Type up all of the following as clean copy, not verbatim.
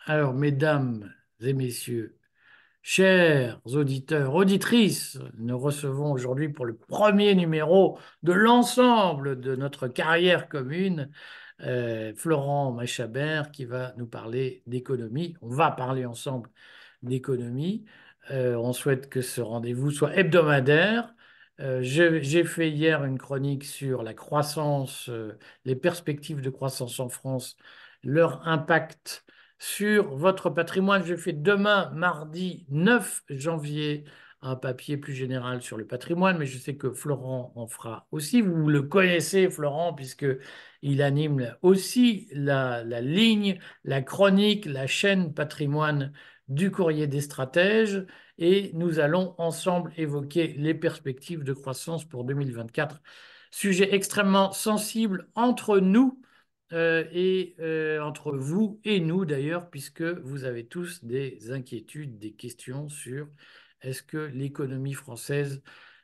Alors, mesdames et messieurs, chers auditeurs, auditrices, nous recevons aujourd'hui pour le premier numéro de l'ensemble de notre carrière commune, Florent Machabert qui va nous parler d'économie. On va parler ensemble d'économie. On souhaite que ce rendez-vous soit hebdomadaire. J'ai fait hier une chronique sur la croissance, les perspectives de croissance en France, leur impact sur votre patrimoine. Je fais demain, mardi 9 janvier, un papier plus général sur le patrimoine, mais je sais que Florent en fera aussi. Vous le connaissez, Florent, puisque il anime aussi la ligne, la chronique, la chaîne patrimoine du Courrier des stratèges. Et nous allons ensemble évoquer les perspectives de croissance pour 2024. Sujet extrêmement sensible entre nous entre vous et nous d'ailleurs, puisque vous avez tous des inquiétudes, des questions sur est-ce que l'économie française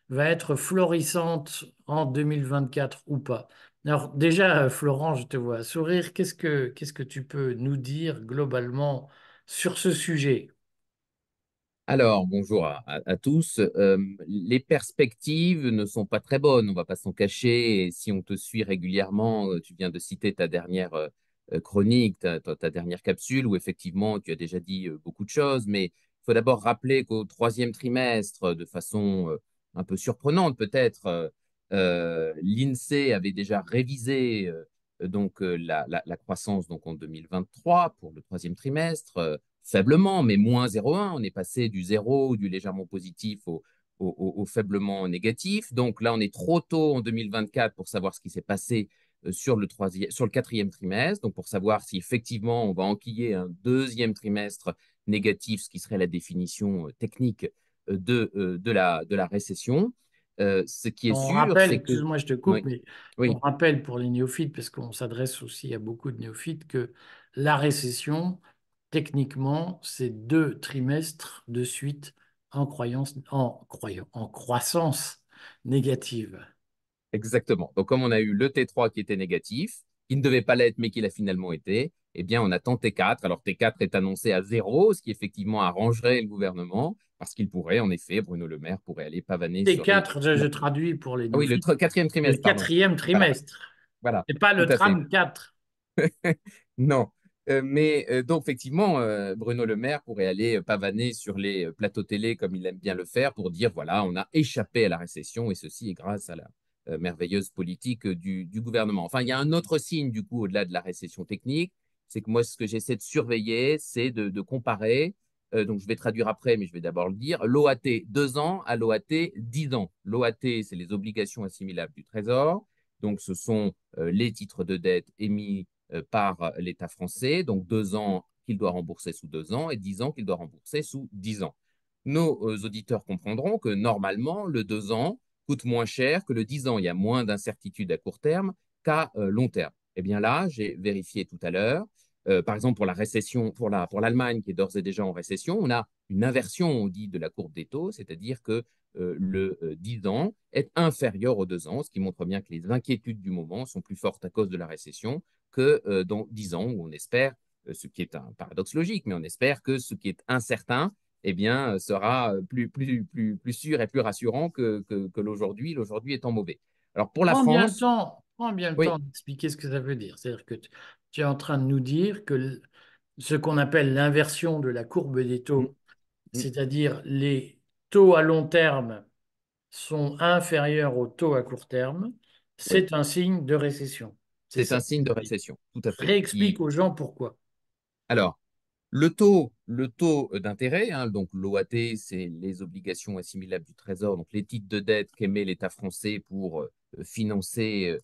va être florissante en 2024 ou pas. Alors déjà, Florent, je te vois sourire. Qu'est-ce que tu peux nous dire globalement sur ce sujet? Alors, bonjour à tous. Les perspectives ne sont pas très bonnes, on va pas s'en cacher. Et si on te suit régulièrement, tu viens de citer ta dernière chronique, ta dernière capsule, où effectivement tu as déjà dit beaucoup de choses. Mais il faut d'abord rappeler qu'au troisième trimestre, de façon un peu surprenante peut-être, l'INSEE avait déjà révisé la croissance donc en 2023 pour le troisième trimestre. Faiblement, mais moins 0,1. On est passé du zéro, du légèrement positif au faiblement négatif. Donc là, on est trop tôt en 2024 pour savoir ce qui s'est passé sur le quatrième trimestre. Donc pour savoir si effectivement on va enquiller un deuxième trimestre négatif, ce qui serait la définition technique de la récession. Ce qui est On sûr, rappelle, c'est que... excuse-moi, je te coupe, Oui, mais on oui, rappelle pour les néophytes, parce qu'on s'adresse aussi à beaucoup de néophytes, que la récession, techniquement, c'est 2 trimestres de suite en croissance négative. exactement. Donc, comme on a eu le T3 qui était négatif, qui ne devait pas l'être, mais qui l'a finalement été, eh bien, on attend T4. Alors, T4 est annoncé à zéro, ce qui effectivement arrangerait le gouvernement, parce qu'il pourrait, en effet, Bruno Le Maire pourrait aller pavaner sur les... T4, je traduis pour les Ah oui, le néophytes, quatrième c'est le trimestre, pardon. quatrième Voilà, trimestre. voilà, C'est pas tout le à fait. tram 4. Non. Donc, effectivement, Bruno Le Maire pourrait aller pavaner sur les plateaux télé comme il aime bien le faire pour dire, voilà, on a échappé à la récession et ceci est grâce à la merveilleuse politique du gouvernement. Enfin, il y a un autre signe, du coup, au-delà de la récession technique, c'est que moi, ce que j'essaie de surveiller, c'est de comparer, donc je vais traduire après, mais je vais d'abord le dire, l'OAT 2 ans à l'OAT 10 ans. L'OAT, c'est les obligations assimilables du Trésor. Donc, ce sont les titres de dette émis par l'État français, donc 2 ans qu'il doit rembourser sous 2 ans et 10 ans qu'il doit rembourser sous 10 ans. Nos auditeurs comprendront que normalement, le 2 ans coûte moins cher que le 10 ans. Il y a moins d'incertitude à court terme qu'à long terme. Eh bien là, j'ai vérifié tout à l'heure. Par exemple, pour la récession, pour l'Allemagne qui est d'ores et déjà en récession, on a une inversion, on dit, de la courbe des taux, c'est-à-dire que le 10 ans est inférieur aux 2 ans, ce qui montre bien que les inquiétudes du moment sont plus fortes à cause de la récession que dans 10 ans, où on espère, ce qui est un paradoxe logique, mais on espère que ce qui est incertain eh bien, sera plus sûr et plus rassurant que l'aujourd'hui, l'aujourd'hui étant mauvais. Alors pour la France, Prends bien le oui, temps d'expliquer ce que ça veut dire. C'est-à-dire que tu es en train de nous dire que ce qu'on appelle l'inversion de la courbe des mm, taux, mm, c'est-à-dire les taux à long terme sont inférieurs aux taux à court terme, oui, c'est un signe de récession. C'est c'est ça un que tu signe de veux dire. récession, tout à fait. Réexplique aux gens pourquoi. Alors, le taux d'intérêt, hein, donc l'OAT, c'est les obligations assimilables du Trésor, donc les titres de dette qu'émet l'État français pour financer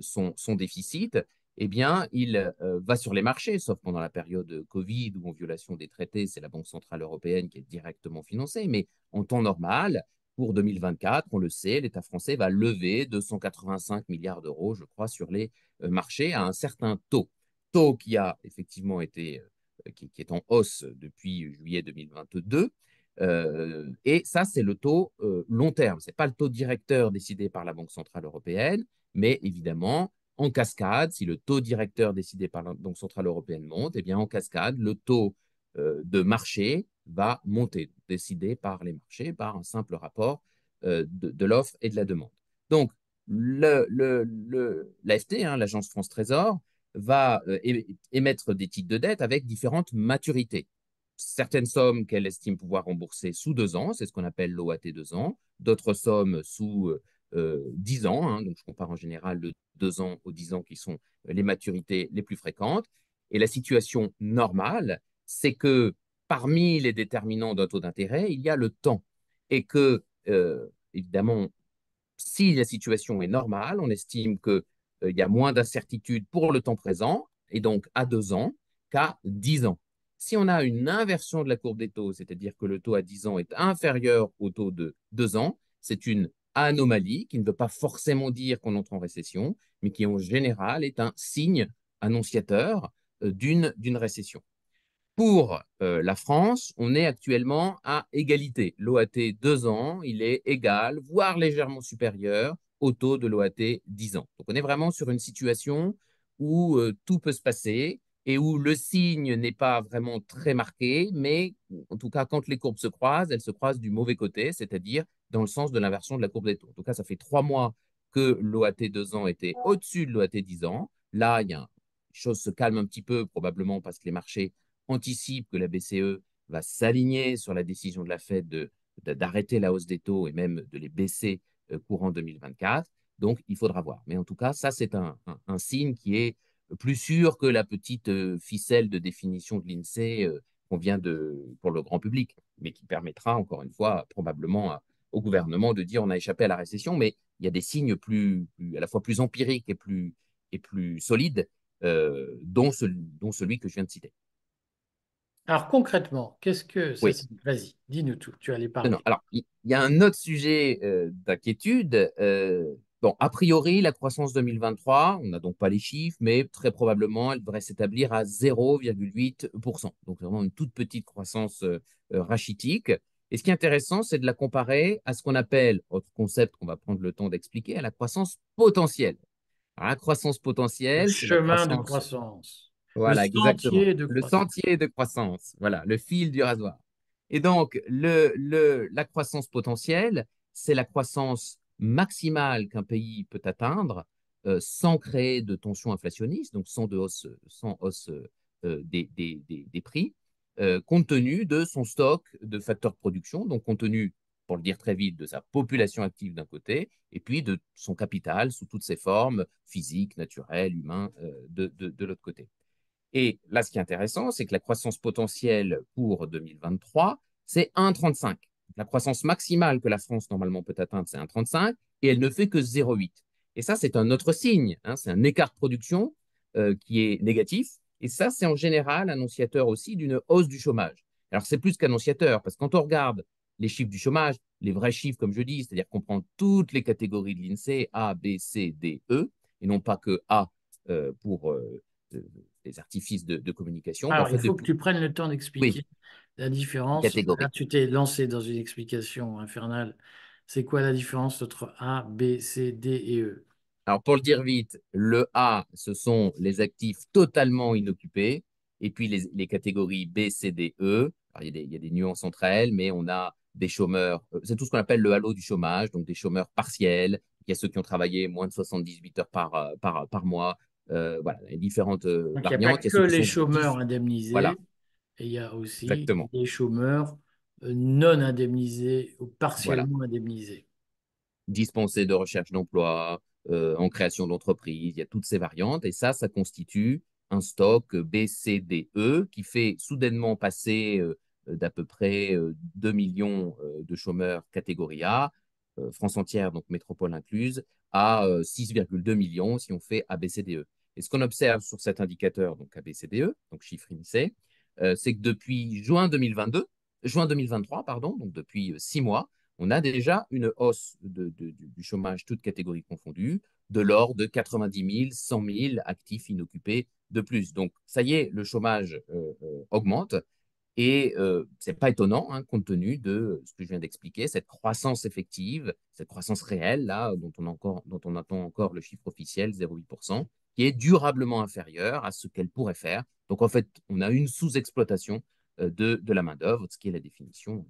son déficit, eh bien, il va sur les marchés, sauf pendant la période Covid où, en violation des traités, c'est la Banque centrale européenne qui est directement financée. Mais en temps normal, pour 2024, on le sait, l'État français va lever 285 milliards d'euros, je crois, sur les marchés à un certain taux qui a effectivement été, qui est en hausse depuis juillet 2022. Et ça, c'est le taux long terme. Ce n'est pas le taux directeur décidé par la Banque Centrale Européenne, mais évidemment, en cascade, si le taux directeur décidé par la Banque centrale européenne monte, eh bien, en cascade, le taux de marché va monter, décidé par les marchés, par un simple rapport de l'offre et de la demande. Donc, l'AFT, hein, l'Agence France Trésor, va émettre des titres de dette avec différentes maturités. Certaines sommes qu'elle estime pouvoir rembourser sous 2 ans, c'est ce qu'on appelle l'OAT 2 ans, d'autres sommes sous 10 ans, hein, donc je compare en général le 2 ans aux 10 ans qui sont les maturités les plus fréquentes. Et la situation normale, c'est que parmi les déterminants d'un taux d'intérêt, il y a le temps. Et que, évidemment, si la situation est normale, on estime qu'il y a moins d'incertitude pour le temps présent, et donc à 2 ans, qu'à 10 ans. Si on a une inversion de la courbe des taux, c'est-à-dire que le taux à 10 ans est inférieur au taux de 2 ans, c'est une anomalie qui ne veut pas forcément dire qu'on entre en récession, mais qui en général est un signe annonciateur d'une récession. Pour la France, on est actuellement à égalité. L'OAT 2 ans, il est égal, voire légèrement supérieur au taux de l'OAT 10 ans. Donc on est vraiment sur une situation où tout peut se passer et où le signe n'est pas vraiment très marqué, mais en tout cas, quand les courbes se croisent, elles se croisent du mauvais côté, c'est-à-dire dans le sens de l'inversion de la courbe des taux. En tout cas, ça fait 3 mois que l'OAT 2 ans était au-dessus de l'OAT 10 ans. Là, les choses se calment un petit peu, probablement parce que les marchés anticipe que la BCE va s'aligner sur la décision de la Fed d'arrêter la hausse des taux et même de les baisser courant 2024. Donc, il faudra voir. Mais en tout cas, ça, c'est un signe qui est plus sûr que la petite ficelle de définition de l'INSEE qu'on vient pour le grand public, mais qui permettra, encore une fois, probablement au gouvernement de dire on a échappé à la récession, mais il y a des signes à la fois plus empiriques et plus solides, dont celui que je viens de citer. Alors concrètement, qu'est-ce que ça Oui. signifie? Vas-y, dis-nous tout, tu allais Non, non. parler. Alors, il y a un autre sujet d'inquiétude. Bon, a priori, la croissance 2023, on n'a donc pas les chiffres, mais très probablement, elle devrait s'établir à 0,8%. Donc, vraiment une toute petite croissance rachitique. Et ce qui est intéressant, c'est de la comparer à ce qu'on appelle, autre concept qu'on va prendre le temps d'expliquer, à la croissance potentielle. Alors, la croissance Le potentielle, c'est la chemin de croissance. croissance, le Voilà, exactement. sentier de Le croissance. sentier de croissance, voilà, le fil du rasoir. Et donc, la croissance potentielle, c'est la croissance maximale qu'un pays peut atteindre sans créer de tension inflationniste, donc sans hausse des prix, compte tenu de son stock de facteurs de production, donc compte tenu, pour le dire très vite, de sa population active d'un côté, et puis de son capital sous toutes ses formes, physiques, naturelles, humains, de l'autre côté. Et là, ce qui est intéressant, c'est que la croissance potentielle pour 2023, c'est 1,35. La croissance maximale que la France normalement peut atteindre, c'est 1,35 et elle ne fait que 0,8. Et ça, c'est un autre signe, hein, c'est un écart de production qui est négatif. Et ça, c'est en général annonciateur aussi d'une hausse du chômage. Alors, c'est plus qu'annonciateur, parce que quand on regarde les chiffres du chômage, les vrais chiffres, comme je dis, c'est-à-dire qu'on prend toutes les catégories de l'INSEE, A, B, C, D, E, et non pas que A pour des artifices de communication, ben, en Alors, il fait, faut que depuis. tu prennes le temps Oui, d'expliquer la différence. Là, catégorie. tu t'es lancé dans une explication infernale. C'est quoi la différence entre A, B, C, D et E? Alors, pour le dire vite, le A, ce sont les actifs totalement inoccupés. Et puis, les catégories B, C, D, E. Alors, il y a des nuances entre elles, mais on a des chômeurs. C'est tout ce qu'on appelle le halo du chômage, donc des chômeurs partiels. Il y a ceux qui ont travaillé moins de 78 heures par mois. Voilà, les différentes Donc, il n'y a pas variantes. Il y a que ceux qui les sont actifs. chômeurs indemnisés, Voilà, et il y a aussi exactement. les chômeurs non indemnisés ou Voilà. partiellement indemnisés. Dispensés de recherche d'emploi, en création d'entreprise, il y a toutes ces variantes. Et ça constitue un stock BCDE qui fait soudainement passer d'à peu près 2 millions de chômeurs catégorie A, France entière, donc métropole incluse, à 6,2 millions si on fait ABCDE. Et ce qu'on observe sur cet indicateur, donc ABCDE, donc chiffre INSEE, c'est que depuis juin 2023, pardon, donc depuis 6 mois, on a déjà une hausse du chômage, toutes catégories confondues, de l'ordre de 90 000, 100 000 actifs inoccupés de plus. Donc, ça y est, le chômage augmente. Et ce n'est pas étonnant, hein, compte tenu de ce que je viens d'expliquer, cette croissance effective, cette croissance réelle, là, dont on attend encore le chiffre officiel, 0,8%, qui est durablement inférieure à ce qu'elle pourrait faire. Donc, en fait, on a une sous-exploitation de la main-d'œuvre, ce qui est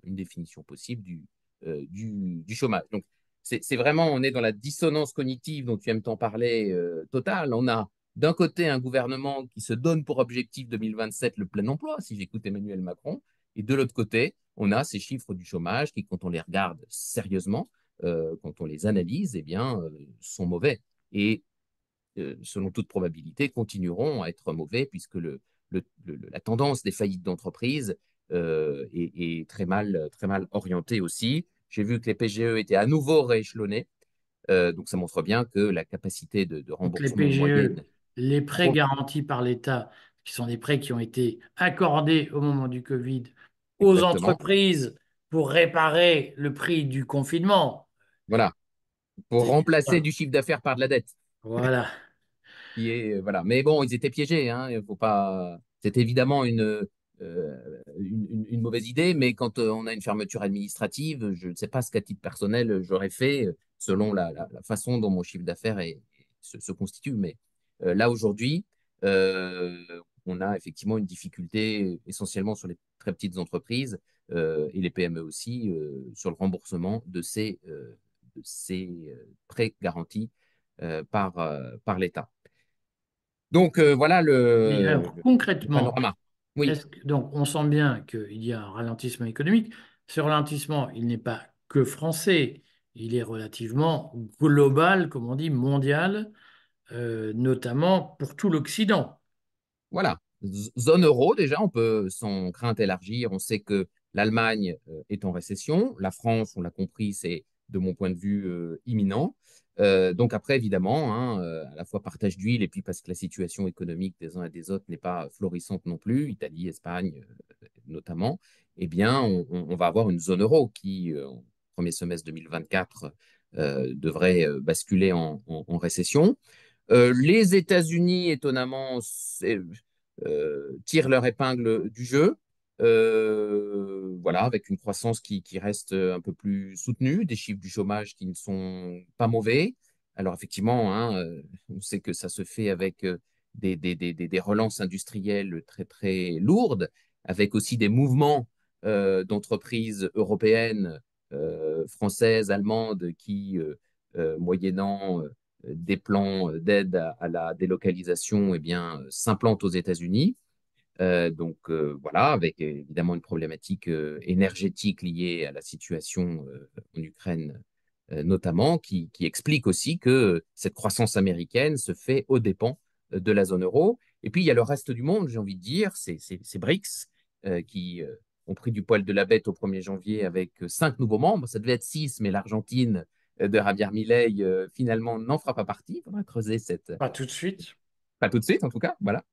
une définition possible du chômage. Donc, c'est vraiment, on est dans la dissonance cognitive dont tu aimes t'en parler totale. On a d'un côté un gouvernement qui se donne pour objectif 2027 le plein emploi, si j'écoute Emmanuel Macron, et de l'autre côté, on a ces chiffres du chômage qui, quand on les regarde sérieusement, quand on les analyse, eh bien, sont mauvais. Et selon toute probabilité, continueront à être mauvais puisque la tendance des faillites d'entreprises est très mal orientée aussi. J'ai vu que les PGE étaient à nouveau rééchelonnés. Donc, ça montre bien que la capacité de Donc les remboursement PGE, moyenne les prêts garantis par l'État, qui sont des prêts qui ont été accordés au moment du Covid aux exactement. entreprises pour réparer le prix du confinement. Voilà. Pour C'est- remplacer du chiffre d'affaires par de la dette. Voilà. Voilà. Mais bon, ils étaient piégés. Hein. Il faut pas. C'est évidemment une mauvaise idée, mais quand on a une fermeture administrative, je ne sais pas ce qu'à titre personnel j'aurais fait selon la façon dont mon chiffre d'affaires se constitue. Mais là, aujourd'hui, euh, on a effectivement une difficulté essentiellement sur les très petites entreprises et les PME aussi sur le remboursement de ces prêts garantis par l'État. Donc voilà Et alors, le concrètement, panorama. Oui, donc on sent bien qu'il y a un ralentissement économique. Ce ralentissement, il n'est pas que français, il est relativement global, comme on dit, mondial, notamment pour tout l'Occident. voilà. Zone euro, déjà, on peut sans crainte élargir. On sait que l'Allemagne est en récession. La France, on l'a compris, c'est de mon point de vue imminent. Donc après, évidemment, hein, à la fois partage d'huile et puis parce que la situation économique des uns et des autres n'est pas florissante non plus, Italie, Espagne notamment, eh bien, on va avoir une zone euro qui, au premier semestre 2024, devrait basculer en récession. Les États-Unis, étonnamment, tirent leur épingle du jeu. Voilà, avec une croissance qui reste un peu plus soutenue, des chiffres du chômage qui ne sont pas mauvais. Alors effectivement, hein, on sait que ça se fait avec des relances industrielles très très lourdes, avec aussi des mouvements d'entreprises européennes, françaises, allemandes, qui, moyennant des plans d'aide à la délocalisation eh bien, s'implantent aux États-Unis. Voilà, avec évidemment une problématique énergétique liée à la situation en Ukraine notamment, qui explique aussi que cette croissance américaine se fait aux dépens de la zone euro. Et puis il y a le reste du monde, j'ai envie de dire, ces BRICS qui ont pris du poil de la bête au 1er janvier avec 5 nouveaux membres. Ça devait être 6, mais l'Argentine de Javier Milei finalement n'en fera pas partie. Il faudra creuser Pas tout de suite. pas tout de suite, en tout cas, voilà.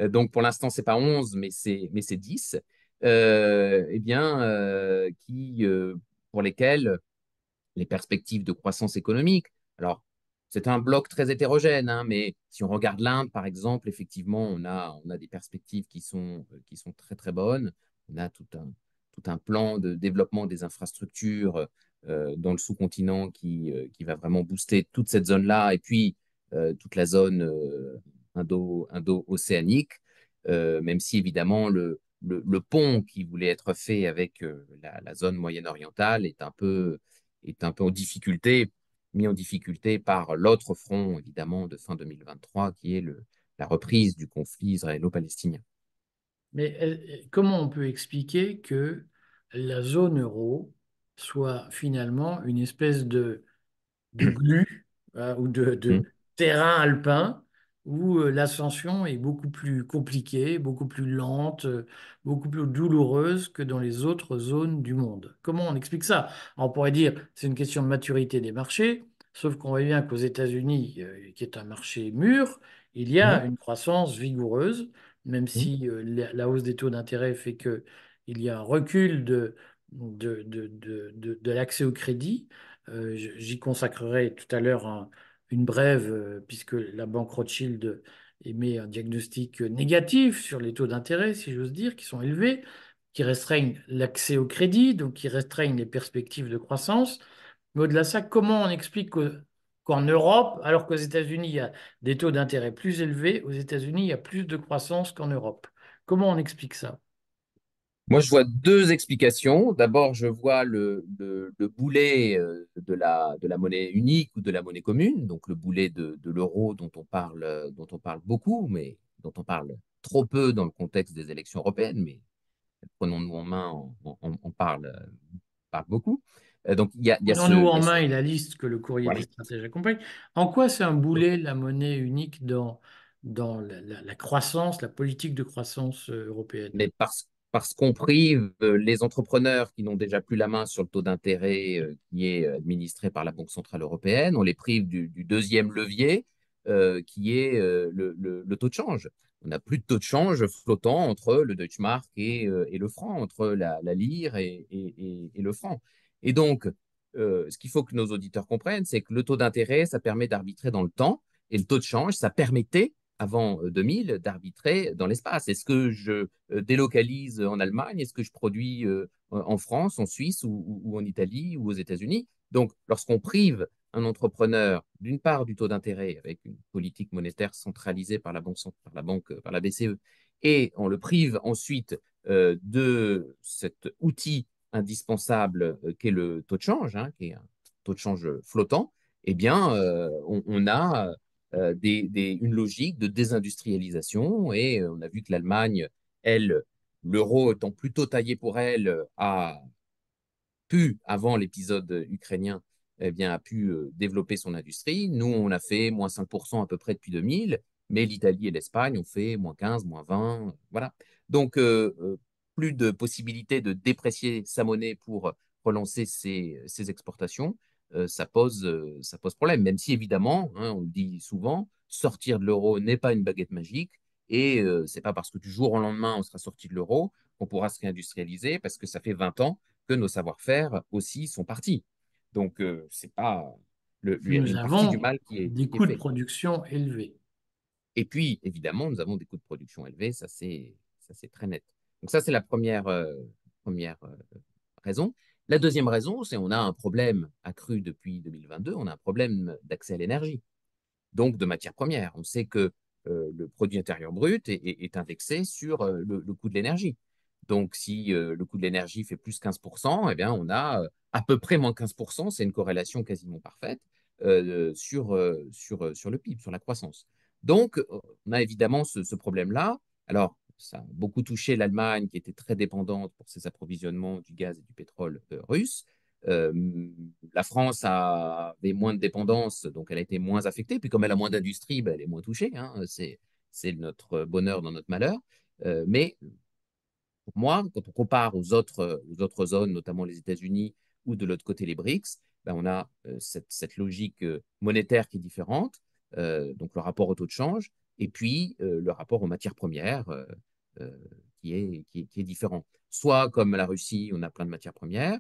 Donc, pour l'instant, c'est pas 11, mais c'est 10. Eh bien, pour lesquels les perspectives de croissance économique, alors, c'est un bloc très hétérogène, hein, mais si on regarde l'Inde, par exemple, effectivement, on a des perspectives qui sont très, très bonnes. On a tout un plan de développement des infrastructures dans le sous-continent qui va vraiment booster toute cette zone-là. Et puis, toute la zone indo-océanique, même si évidemment le pont qui voulait être fait avec la zone moyenne-orientale est un peu en difficulté, mis en difficulté par l'autre front, évidemment, de fin 2023, qui est la reprise du conflit israélo-palestinien. Mais comment on peut expliquer que la zone euro soit finalement une espèce de glu ou de Mm. terrain alpin où l'ascension est beaucoup plus compliquée, beaucoup plus lente, beaucoup plus douloureuse que dans les autres zones du monde. Comment on explique ça? On pourrait dire c'est une question de maturité des marchés, sauf qu'on voit bien qu'aux États-Unis, qui est un marché mûr, il y a Mhm. une croissance vigoureuse, même Mhm. si la hausse des taux d'intérêt fait que il y a un recul de l'accès au crédit. J'y consacrerai tout à l'heure une brève, puisque la banque Rothschild émet un diagnostic négatif sur les taux d'intérêt, si j'ose dire, qui sont élevés. qui restreignent l'accès au crédit, donc qui restreignent les perspectives de croissance. Mais au-delà de ça, comment on explique qu'en Europe, alors qu'aux États-Unis, il y a des taux d'intérêt plus élevés, aux États-Unis, il y a plus de croissance qu'en Europe? Comment on explique ça? Moi, je vois deux explications. D'abord, je vois le boulet de la monnaie unique ou de la monnaie commune, donc le boulet de l'euro dont on parle beaucoup, mais dont on parle trop peu dans le contexte des élections européennes, mais prenons-nous en main, on parle beaucoup. Donc, il y a Prenons-nous il y en a main et la liste que le courrier des voilà. stratèges accompagne. En quoi c'est un boulet, la monnaie unique, dans la croissance, la politique de croissance européenne? Mais parce qu'on prive les entrepreneurs qui n'ont déjà plus la main sur le taux d'intérêt qui est administré par la Banque Centrale Européenne, on les prive du deuxième levier qui est le taux de change. On n'a plus de taux de change flottant entre le Deutschmark et le franc, entre la lire et le franc. Et donc, ce qu'il faut que nos auditeurs comprennent, c'est que le taux d'intérêt, ça permet d'arbitrer dans le temps, et le taux de change, ça permettait avant 2000 d'arbitrer dans l'espace. Est-ce que je délocalise en Allemagne? Est-ce que je produis en France, en Suisse ou en Italie ou aux États-Unis? Donc, lorsqu'on prive un entrepreneur d'une part du taux d'intérêt avec une politique monétaire centralisée par la banque, par la BCE, et on le prive ensuite de cet outil indispensable qu'est le taux de change, hein, qui est un taux de change flottant, eh bien, on a une logique de désindustrialisation. Et on a vu que l'Allemagne, elle, l'euro étant plutôt taillé pour elle, a pu, avant l'épisode ukrainien, eh bien, a pu développer son industrie. Nous, on a fait moins 5% à peu près depuis 2000, mais l'Italie et l'Espagne ont fait moins 15, moins 20. Voilà. Donc, plus de possibilités de déprécier sa monnaie pour relancer ses exportations. Ça pose problème, même si évidemment, hein, on le dit souvent, sortir de l'euro n'est pas une baguette magique, et c'est pas parce que du jour au lendemain on sera sorti de l'euro qu'on pourra se réindustrialiser, parce que ça fait 20 ans que nos savoir-faire aussi sont partis. Donc, c'est pas Que il y a nous une partie du avons mal des qui est coûts de fait. production élevés. Et puis, évidemment, nous avons des coûts de production élevés, ça c'est très net. Donc ça, c'est la première raison. La deuxième raison, c'est on a un problème accru depuis 2022, on a un problème d'accès à l'énergie, donc de matières premières. On sait que le produit intérieur brut est indexé sur le coût de l'énergie. Donc, si le coût de l'énergie fait plus 15%, eh bien, on a à peu près moins 15%, c'est une corrélation quasiment parfaite sur le PIB, sur la croissance. Donc, on a évidemment ce problème-là. Alors, ça a beaucoup touché l'Allemagne, qui était très dépendante pour ses approvisionnements du gaz et du pétrole russe. Euh, la France avait moins de dépendance, donc elle a été moins affectée. Puis comme elle a moins d'industrie, ben, elle est moins touchée, hein. C'est notre bonheur dans notre malheur. Mais pour moi, quand on compare aux autres zones, notamment les États-Unis ou de l'autre côté les BRICS, ben on a cette logique monétaire qui est différente, donc le rapport au taux de change, et puis le rapport aux matières premières euh, qui est différent. Soit comme la Russie, on a plein de matières premières,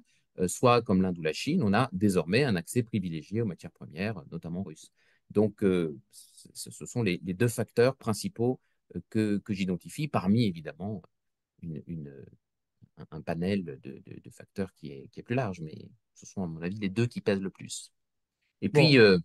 soit comme l'Inde ou la Chine, on a désormais un accès privilégié aux matières premières, notamment russes. Donc, ce sont les deux facteurs principaux que j'identifie, parmi évidemment une, un panel de facteurs qui est plus large, mais ce sont à mon avis les deux qui pèsent le plus. Et puis, Bon,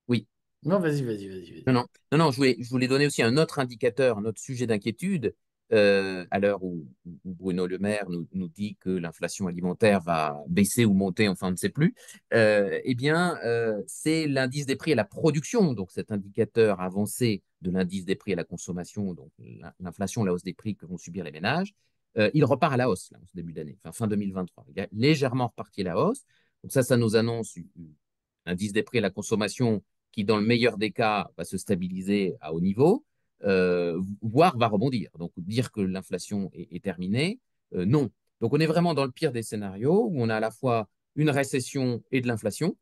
oui, non, vas-y, non, vas-y. non, non, non, je voulais donner aussi un autre indicateur, un autre sujet d'inquiétude, à l'heure où Bruno Le Maire nous dit que l'inflation alimentaire va baisser ou monter, enfin, on ne sait plus. Eh bien, c'est l'indice des prix à la production, donc cet indicateur avancé de l'indice des prix à la consommation, donc l'inflation, la hausse des prix que vont subir les ménages. Il repart à la hausse, là, en ce début d'année, enfin, fin 2023. Il est légèrement reparti à la hausse. Donc ça nous annonce un indice des prix à la consommation qui, dans le meilleur des cas, va se stabiliser à haut niveau, voire va rebondir. Donc, dire que l'inflation est terminée, non. Donc, on est vraiment dans le pire des scénarios où on a à la fois une récession et de l'inflation.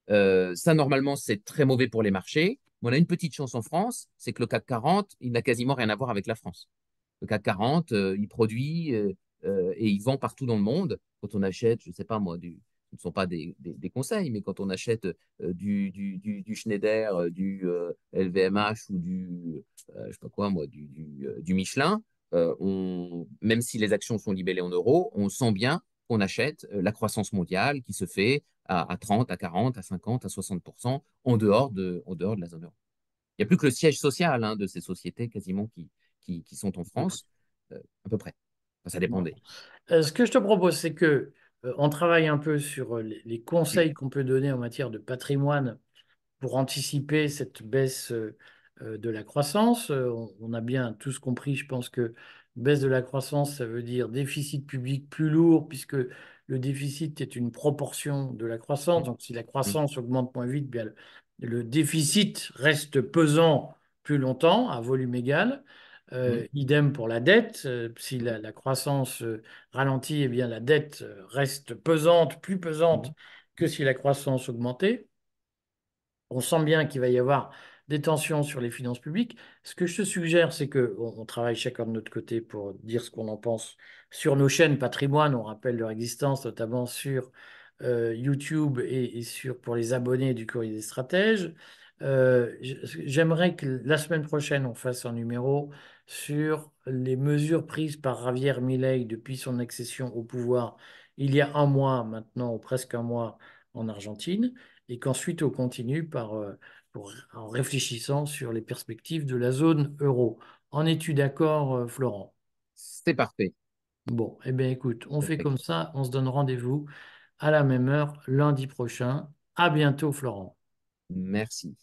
Ça, normalement, c'est très mauvais pour les marchés. Mais on a une petite chance en France, c'est que le CAC 40, il n'a quasiment rien à voir avec la France. Le CAC 40, il produit et il vend partout dans le monde. Quand on achète, je ne sais pas moi, ce ne sont pas des conseils, mais quand on achète du Schneider, du LVMH ou je sais pas quoi, moi, du Michelin, même si les actions sont libellées en euros, on sent bien qu'on achète la croissance mondiale qui se fait à 30, à 40, à 50, à 60% en dehors de la zone euro. Il n'y a plus que le siège social hein, de ces sociétés quasiment qui sont en France, à peu près. Enfin, ça Bon. dépendait. Ce que je te propose, c'est que on travaille un peu sur les Oui. conseils qu'on peut donner en matière de patrimoine pour anticiper cette baisse de la croissance. On a bien tous compris, je pense que baisse de la croissance, ça veut dire déficit public plus lourd, puisque le déficit est une proportion de la croissance. Mm, Donc, si la mm, croissance augmente moins vite, bien, le déficit reste pesant plus longtemps, à volume égal. mm, Idem pour la dette. Si mm, la croissance ralentit, eh bien, la dette reste pesante, plus pesante mm, que si la croissance augmentait. On sent bien qu'il va y avoir des tensions sur les finances publiques. Ce que je te suggère, c'est que on travaille chacun de notre côté pour dire ce qu'on en pense sur nos chaînes patrimoine. On rappelle leur existence, notamment sur YouTube et pour les abonnés du Courrier des Stratèges. J'aimerais que la semaine prochaine, on fasse un numéro sur les mesures prises par Javier Milei depuis son accession au pouvoir il y a un mois maintenant, ou presque un mois, en Argentine et qu'ensuite on continue en réfléchissant sur les perspectives de la zone euro. En es-tu d'accord, Florent? C'est parfait. Bon, eh bien écoute, on C'est fait très comme clair. ça, on se donne rendez-vous à la même heure lundi prochain. À bientôt, Florent. Merci.